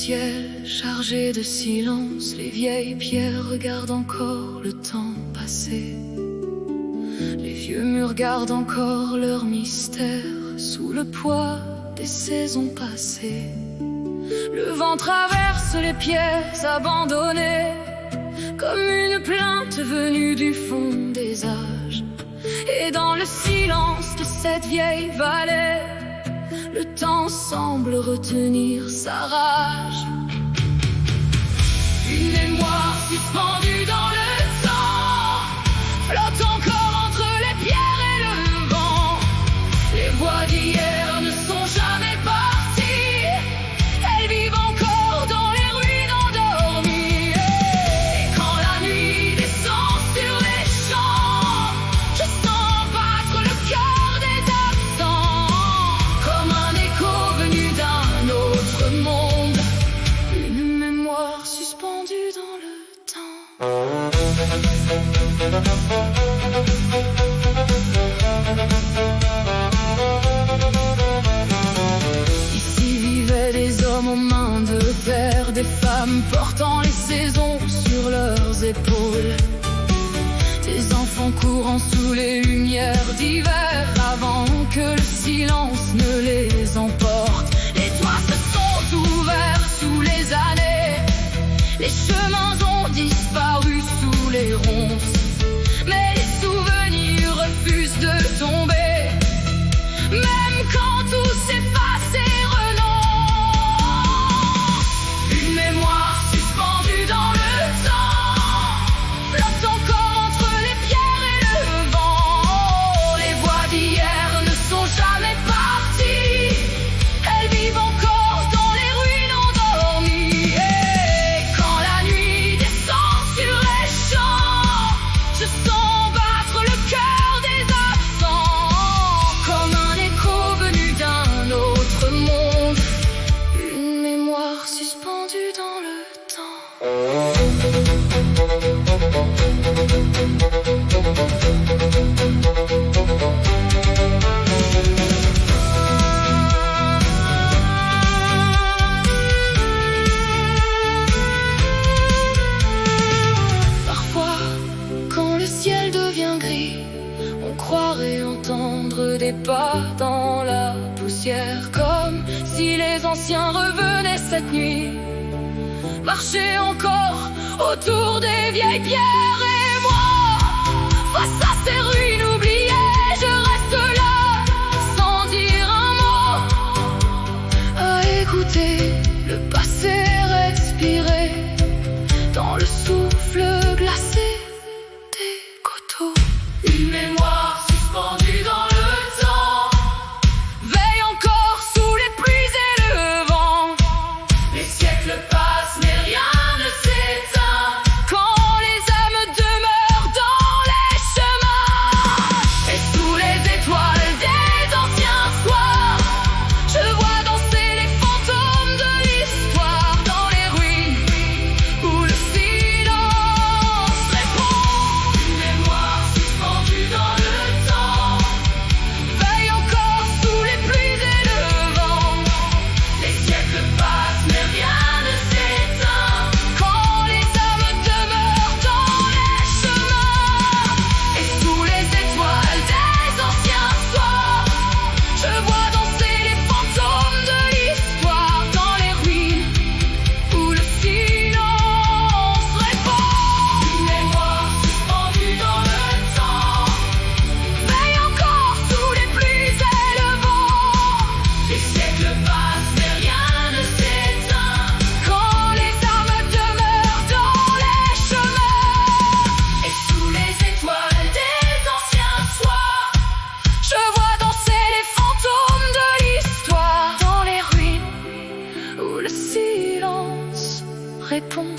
ciel chargé de silence, les vieilles pierres regardent encore le temps passé. Les vieux murs gardent encore leur mystère sous le poids des saisons passées. Le vent traverse les pièces abandonnées comme une plainte venue du fond des âges. Et dans le silence de cette vieille vallée, le temps semble retenir sa rage. Une mémoire suspendue dans le temps flotte encore entre les pierres et le vent. Les voix d'hier ne sont jamais parties, elles vivent encore dans les ruines endormies. Et quand la nuit descend sur les champs, je sens battre le cœur des absents, comme un écho venu d'un autre monde. Une mémoire suspendue dans le temps. Ici vivaient des hommes aux mains de fer, des femmes portant les saisons sur leurs épaules, des enfants courant sous les lumières d'hiver avant que le silence ne les emporte. Les toits se sont ouverts sous les années, les chemins ont disparu sous les ronces, mais les souvenirs refusent de tomber, même quand tout s'efface et renonce. Une mémoire suspendue dans le temps flotte encore entre les pierres et le vent. Les voix d'hier ne sont jamais parties, elles vivent encore dans les ruines endormies. Et quand la nuit descend sur les champs, je sens battre le cœur des absents, comme un écho venu d'un autre monde. Une mémoire suspendue dans le temps. Parfois, quand le ciel devient gris, on croirait entendre des pas dans la poussière, comme si les anciens revenaient cette nuit, marcher encore autour des vieilles pierres. Et moi, face à ces ruines oubliées, je reste là, sans dire un mot, à écouter le passé respirer dans le souffle glacé des coteaux. Une mémoire suspendue dans le temps veille encore sous les pluies et le vent. Les siècles passent mais rien ne s'éteint quand les âmes demeurent dans les chemins. Et sous les étoiles des anciens soirs, je vois danser les fantômes de l'histoire dans les ruines où le silence répond. Une mémoire suspendue dans le temps veille encore sous les pluies et le vent. Les siècles passent mais rien ne s'éteint quand les âmes demeurent dans les chemins. Et sous les étoiles des anciens soirs, je vois danser les fantômes de l'histoire dans les ruines où le silence répond. Une mémoire suspendue dans le temps veille encore sous les pluies et le vent. Les siècles passent mais rien ne s'éteint quand les âmes demeurent dans les chemins. Et sous les étoiles des anciens soirs, je vois danser les fantômes de l'histoire dans les ruines où le silence répond.